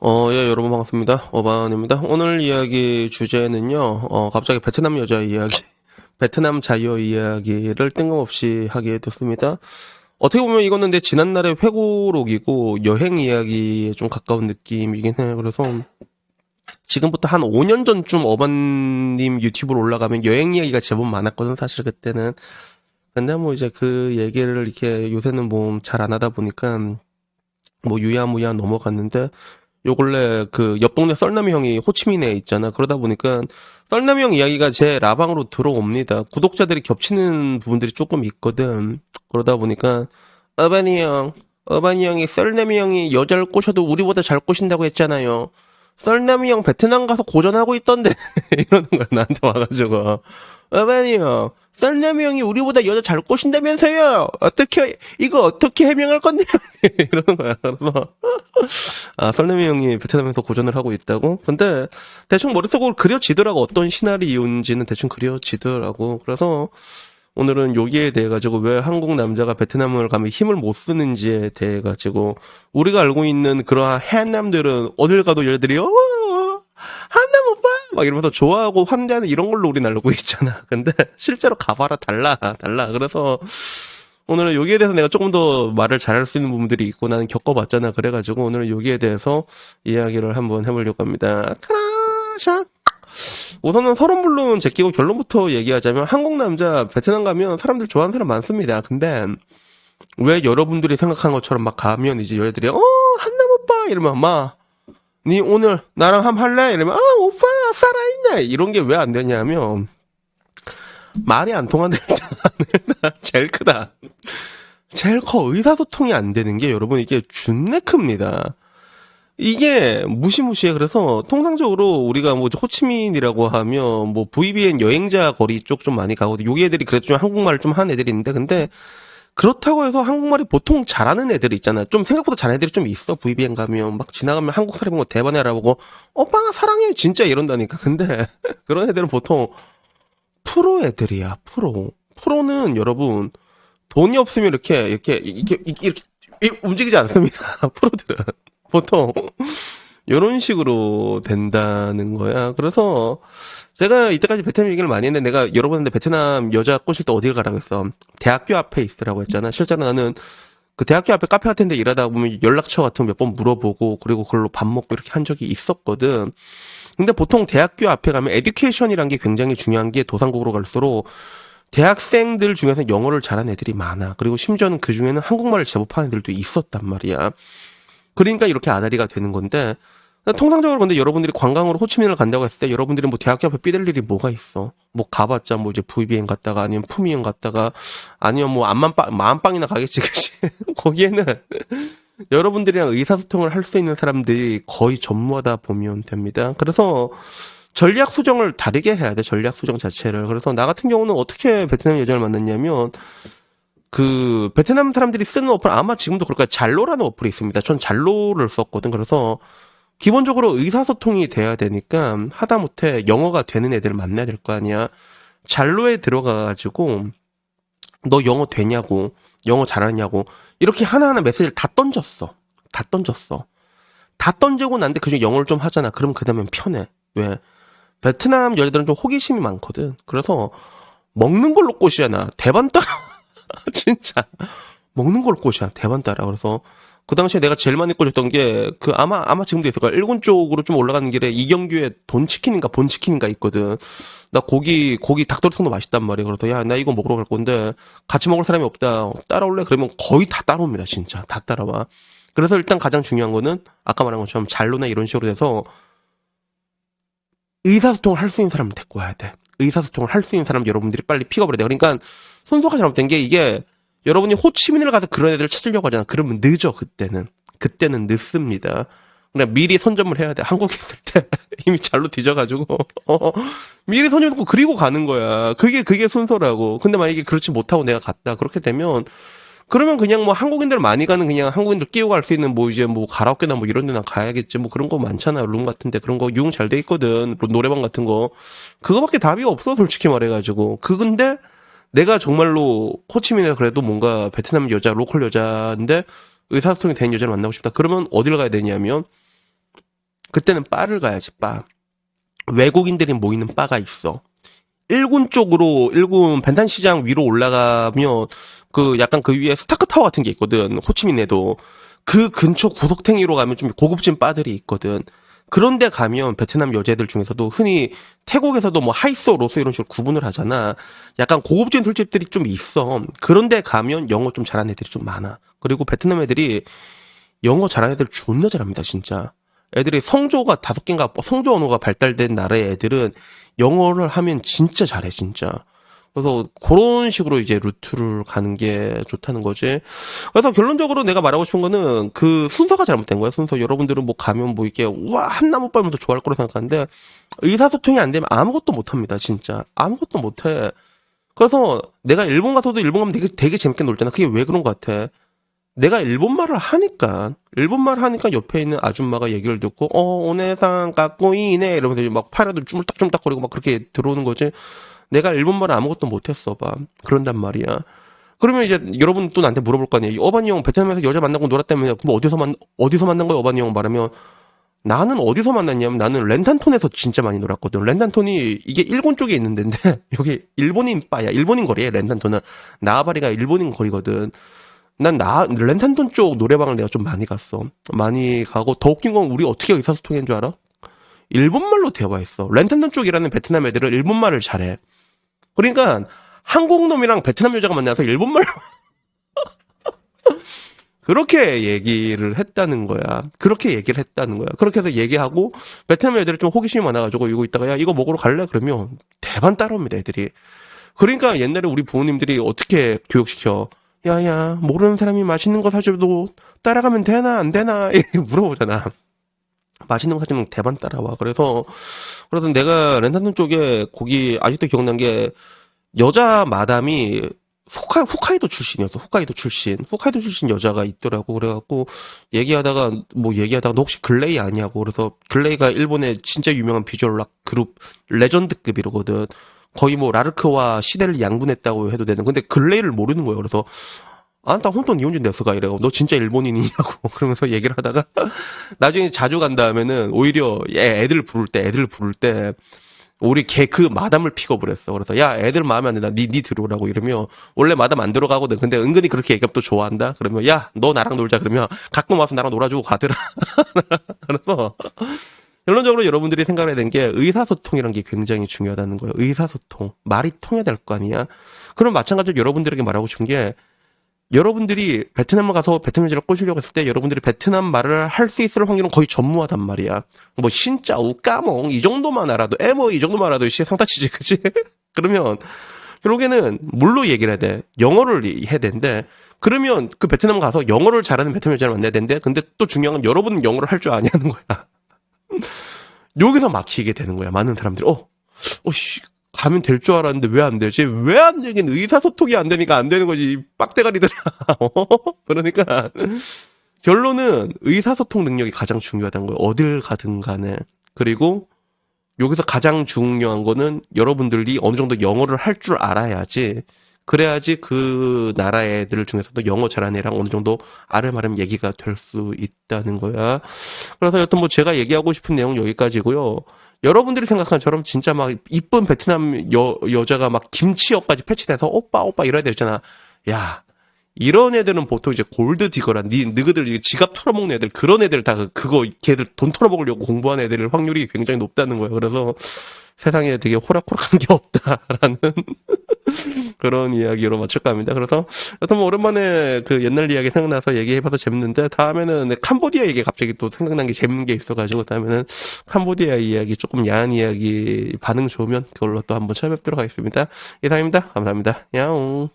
예, 여러분 반갑습니다. 어반입니다. 오늘 이야기 주제는요, 갑자기 베트남 여자 이야기, 베트남 자유 이야기를 뜬금없이 하게 됐습니다. 어떻게 보면 이거는 내 지난날의 회고록이고 여행 이야기에 좀 가까운 느낌이긴 해요. 그래서 지금부터 한 5년 전쯤 어반님 유튜브로 올라가면 여행 이야기가 제법 많았거든, 사실 그때는. 근데 뭐 이제 그 얘기를 이렇게 요새는 뭐 잘 안 하다 보니까 뭐 유야무야 넘어갔는데 요 근래 그 옆 동네 썰남이 형이 호치민에 있잖아. 그러다 보니까 썰남이 형 이야기가 제 라방으로 들어옵니다. 구독자들이 겹치는 부분들이 조금 있거든. 그러다 보니까 어바니 형이 썰남이 형이 여자를 꼬셔도 우리보다 잘 꼬신다고 했잖아요. 썰남이 형 베트남 가서 고전하고 있던데 이러는 거야 나한테 와가지고. 어바니 형 썰남이 형이 우리보다 여자 잘 꼬신다면서요. 어떻게 이거 어떻게 해명할 건데 이러는 거야. 그래서 설레미 형이 베트남에서 고전을 하고 있다고? 근데 대충 머릿속으로 그려지더라고. 어떤 시나리오인지는 대충 그려지더라고. 그래서 오늘은 여기에 대해 가지고 왜 한국 남자가 베트남을 가면 힘을 못 쓰는지에 대해 가지고 우리가 알고 있는 그러한 해안남들은 어딜 가도 여자들이 한남 오빠 막 이러면서 좋아하고 환대하는 이런 걸로 우린 알고 있잖아. 근데 실제로 가봐라 달라. 그래서 오늘은 여기에 대해서 내가 조금 더 말을 잘할 수 있는 부분들이 있고 나는 겪어봤잖아. 그래가지고 오늘은 여기에 대해서 이야기를 한번 해보려고 합니다. 크라샤. 우선은 서론물론 제끼고 결론부터 얘기하자면 한국 남자 베트남 가면 사람들 좋아하는 사람 많습니다. 근데 왜 여러분들이 생각하는 것처럼 막 가면 이제 여자들이 한남 오빠 이러면 막 니 오늘 나랑 함 할래? 이러면 오빠 살아있네 이런 게 왜 안 되냐면 말이 안 통하는 데잖아. 제일 크다. 제일 커. 의사소통이 안 되는 게 여러분 이게 준내 큽니다. 이게 무시무시해. 그래서 통상적으로 우리가 뭐 호치민이라고 하면 뭐 VBN 여행자 거리 쪽 좀 많이 가거든. 여기 애들이 그래도 좀 한국말을 좀 하는 애들이 있는데 근데 그렇다고 해서 한국말이 보통 잘하는 애들이 있잖아. 좀 생각보다 잘하는 애들이 좀 있어. VBN 가면 막 지나가면 한국 사람인 거 대반에 알아보고 오빠 사랑해 진짜 이런다니까. 근데 그런 애들은 보통 프로 애들이야. 프로는 여러분 돈이 없으면 이렇게 움직이지 않습니다. 프로들은 보통 이런 식으로 된다는 거야. 그래서 제가 이때까지 베트남 얘기를 많이 했는데 내가 여러분한테 베트남 여자 꼬실 때 어딜 가라고 했어. 대학교 앞에 있으라고 했잖아. 실제로 나는 그 대학교 앞에 카페 같은 데 일하다 보면 연락처 같은 거 몇 번 물어보고 그리고 그걸로 밥 먹고 이렇게 한 적이 있었거든. 근데 보통 대학교 앞에 가면 에듀케이션이란 게 굉장히 중요한 게 도상국으로 갈수록 대학생들 중에서 영어를 잘하는 애들이 많아. 그리고 심지어는 그 중에는 한국말을 제법 하는 애들도 있었단 말이야. 그러니까 이렇게 아다리가 되는 건데 통상적으로 근데 여러분들이 관광으로 호치민을 간다고 했을 때 여러분들이 뭐 대학교 앞에 삐댈 일이 뭐가 있어? 뭐 가봤자 뭐 이제 VBN 갔다가 아니면 푸미엔 갔다가 아니면 뭐 만빵이나 가겠지, 그치? 거기에는 여러분들이랑 의사소통을 할 수 있는 사람들이 거의 전무하다 보면 됩니다. 그래서 전략 수정을 다르게 해야 돼, 전략 수정 자체를. 그래서 나 같은 경우는 어떻게 베트남 여자를 만났냐면 그 베트남 사람들이 쓰는 어플 아마 지금도 그럴 거야. 잘로라는 어플이 있습니다. 전 잘로를 썼거든. 그래서 기본적으로 의사소통이 돼야 되니까 하다못해 영어가 되는 애들을 만나야 될 거 아니야. 잘로에 들어가가지고 너 영어 되냐고, 영어 잘하냐고 이렇게 하나하나 메시지를 다 던졌어. 다 던졌어. 다 던지고 난데 그중에 영어를 좀 하잖아. 그럼 그 다음엔 편해. 왜? 베트남 여자들은 좀 호기심이 많거든. 그래서 먹는 걸로 꼬시잖아. 대반 따라. 진짜. 먹는 걸로 꼬시야. 대반 따라. 그래서 그 당시에 내가 제일 많이 꼬셨던 게 그 아마 지금도 있을 거야. 일본 쪽으로 좀 올라가는 길에 이경규에 돈치킨인가 본치킨인가 있거든. 나 고기 닭도리탕도 맛있단 말이야. 그래서 야 나 이거 먹으러 갈 건데 같이 먹을 사람이 없다. 따라올래? 그러면 거의 다 따라옵니다. 진짜 다 따라와. 그래서 일단 가장 중요한 거는 아까 말한 것처럼 잘로나 이런 식으로 돼서 의사소통을 할 수 있는 사람을 데리고 와야 돼. 의사소통을 할 수 있는 사람 여러분들이 빨리 픽업을 해야 돼. 그러니까 순서가 잘못된 게 이게 여러분이 호치민을 가서 그런 애들을 찾으려고 하잖아. 그러면 늦어, 그때는. 그때는 늦습니다. 그냥 미리 선점을 해야 돼. 한국에 있을 때 이미 잘로 뒤져가지고 미리 선점해놓고 그리고 가는 거야. 그게 순서라고. 근데 만약에 그렇지 못하고 내가 갔다. 그렇게 되면 그러면 그냥 뭐 한국인들 많이 가는 그냥 한국인들 끼고 갈 수 있는 뭐 이제 뭐 가라오케나 뭐 이런 데나 가야겠지. 뭐 그런 거 많잖아. 룸 같은데 그런 거 유흥 잘 돼 있거든. 노래방 같은 거. 그거밖에 답이 없어, 솔직히 말해가지고. 그건데 내가 정말로 호치민에 그래도 뭔가 베트남 여자, 로컬 여자인데 의사소통이 된 여자를 만나고 싶다. 그러면 어디를 가야 되냐면 그때는 바를 가야지, 바. 외국인들이 모이는 바가 있어. 일군 벤탄시장 위로 올라가면 그 약간 그 위에 스타크타워 같은 게 있거든. 호치민에도. 그 근처 구석탱이로 가면 좀 고급진 바들이 있거든. 그런데 가면 베트남 여자애들 중에서도 흔히 태국에서도 뭐 하이소, 로소 이런 식으로 구분을 하잖아. 약간 고급진 술집들이 좀 있어. 그런데 가면 영어 좀 잘하는 애들이 좀 많아. 그리고 베트남 애들이 영어 잘하는 애들 존나 잘합니다, 진짜. 애들이 성조가 5개인가, 성조 언어가 발달된 나라의 애들은 영어를 하면 진짜 잘해, 진짜. 그래서 그런 식으로 이제 루트를 가는 게 좋다는 거지. 그래서 결론적으로 내가 말하고 싶은 거는 그 순서가 잘못된 거야, 순서. 여러분들은 뭐 가면 뭐 이렇게, 우와, 한나무 빨면서 좋아할 거라 생각하는데, 의사소통이 안 되면 아무것도 못 합니다, 진짜. 아무것도 못 해. 그래서 내가 일본 가서도 일본 가면 되게 재밌게 놀잖아. 그게 왜 그런 것 같아? 내가 일본말을 하니까 옆에 있는 아줌마가 얘기를 듣고, 오네상 까꼬이네 이러면서 막 팔에도 쭈물딱쭈물딱거리고 막 그렇게 들어오는 거지. 내가 일본말을 아무것도 못했어 봐. 그런단 말이야. 그러면 이제 여러분 또 나한테 물어볼 거 아니에요. 어반이 형 베트남에서 여자 만나고 놀았다면서. 그럼 어디서 만난 거야, 어반이 형 말하면. 나는 어디서 만났냐면 나는 렌탄톤에서 진짜 많이 놀았거든. 렌탄톤이 이게 일본 쪽에 있는 데인데 여기 일본인 바야. 일본인 거리에 렌탄톤은. 나와바리가 일본인 거리거든. 렌탄돈 쪽 노래방을 내가 좀 많이 갔어. 많이 가고, 더 웃긴 건 우리 어떻게 의사소통인 줄 알아? 일본말로 대화했어. 렌탄돈 쪽이라는 베트남 애들은 일본말을 잘해. 그러니까, 한국 놈이랑 베트남 여자가 만나서 일본말로, 그렇게 얘기를 했다는 거야. 그렇게 해서 얘기하고, 베트남 애들이 좀 호기심이 많아가지고, 이거 있다가, 야, 이거 먹으러 갈래? 그러면, 대반 따라옵니다, 애들이. 그러니까 옛날에 우리 부모님들이 어떻게 교육시켜. 야야, 모르는 사람이 맛있는 거 사줘도 따라가면 되나 안 되나 이렇게 물어보잖아. 맛있는 거 사주면 대반 따라와. 그래서 내가 렌탄돈 쪽에 거기 아직도 기억난 게 여자 마담이 홋카이도 출신이었어. 홋카이도 출신 여자가 있더라고. 그래갖고 얘기하다가 너 혹시 글레이 아니냐고. 그래서 글레이가 일본의 진짜 유명한 비주얼 락 그룹 레전드급이거든. 거의 뭐 라르크와 시대를 양분했다고 해도 되는. 근데 글레이를 모르는 거예요. 그래서 나 혼돈 니혼진 데스가 이래고 너 진짜 일본인이냐고 그러면서 얘기를 하다가 나중에 자주 간 다음에는 오히려 애들 부를 때 우리 걔 그 마담을 픽업을 했어. 그래서 야 애들 마음에 안 든다. 니 들어오라고 이러면 원래 마담 안 들어가거든. 근데 은근히 그렇게 얘기하면 또 좋아한다. 그러면 야 너 나랑 놀자. 그러면 가끔 와서 나랑 놀아주고 가더라. 그래서 결론적으로 여러분들이 생각해야 되는 게 의사소통이라는 게 굉장히 중요하다는 거예요. 의사소통. 말이 통해야 될 거 아니야. 그럼 마찬가지로 여러분들에게 말하고 싶은 게 여러분들이 베트남을 가서 베트남 여자를 꼬시려고 했을 때 여러분들이 베트남 말을 할 수 있을 확률은 거의 전무하단 말이야. 뭐 신짜우 까몽 이 정도만 알아도 뭐 이 정도만 알아도 씨 상타치지 그치? 그러면 결국에는 뭘로 얘기를 해야 돼? 영어를 해야 되는데 그러면 그 베트남 가서 영어를 잘하는 베트남 여자를 만나야 되는데 근데 또 중요한 건 여러분은 영어를 할 줄 아냐는 거야. 여기서 막히게 되는 거야. 많은 사람들이 씨 가면 될 줄 알았는데 왜 안 되지? 왜 안 되긴 의사소통이 안 되니까 안 되는 거지. 빡대가리들아. 그러니까 결론은 의사소통 능력이 가장 중요하다는 거예요. 어딜 가든 간에. 그리고 여기서 가장 중요한 거는 여러분들이 어느 정도 영어를 할 줄 알아야지. 그래야지 그 나라 애들 중에서도 영어 잘하는 애랑 어느 정도 아름아름 얘기가 될 수 있다는 거야. 그래서 여튼 뭐 제가 얘기하고 싶은 내용 여기까지고요. 여러분들이 생각한 처럼 진짜 막 이쁜 베트남 여자가 막 김치역까지 패치돼서 오빠 이래야 되잖아. 야, 이런 애들은 보통 이제 골드 디거라 너희들 지갑 털어먹는 애들 그런 애들 다 그거 걔들 돈 털어먹으려고 공부하는 애들 확률이 굉장히 높다는 거예요. 그래서 세상에 되게 호락호락한 게 없다라는 그런 이야기로 마칠까 합니다. 그래서 여튼 뭐 오랜만에 그 옛날 이야기 생각나서 얘기해봐서 재밌는데 다음에는 캄보디아 얘기 갑자기 또 생각난 게 재밌는 게 있어가지고 다음에는 캄보디아 이야기 조금 야한 이야기 반응 좋으면 그걸로 또 한번 찾아뵙도록 하겠습니다. 이상입니다. 감사합니다. 야옹.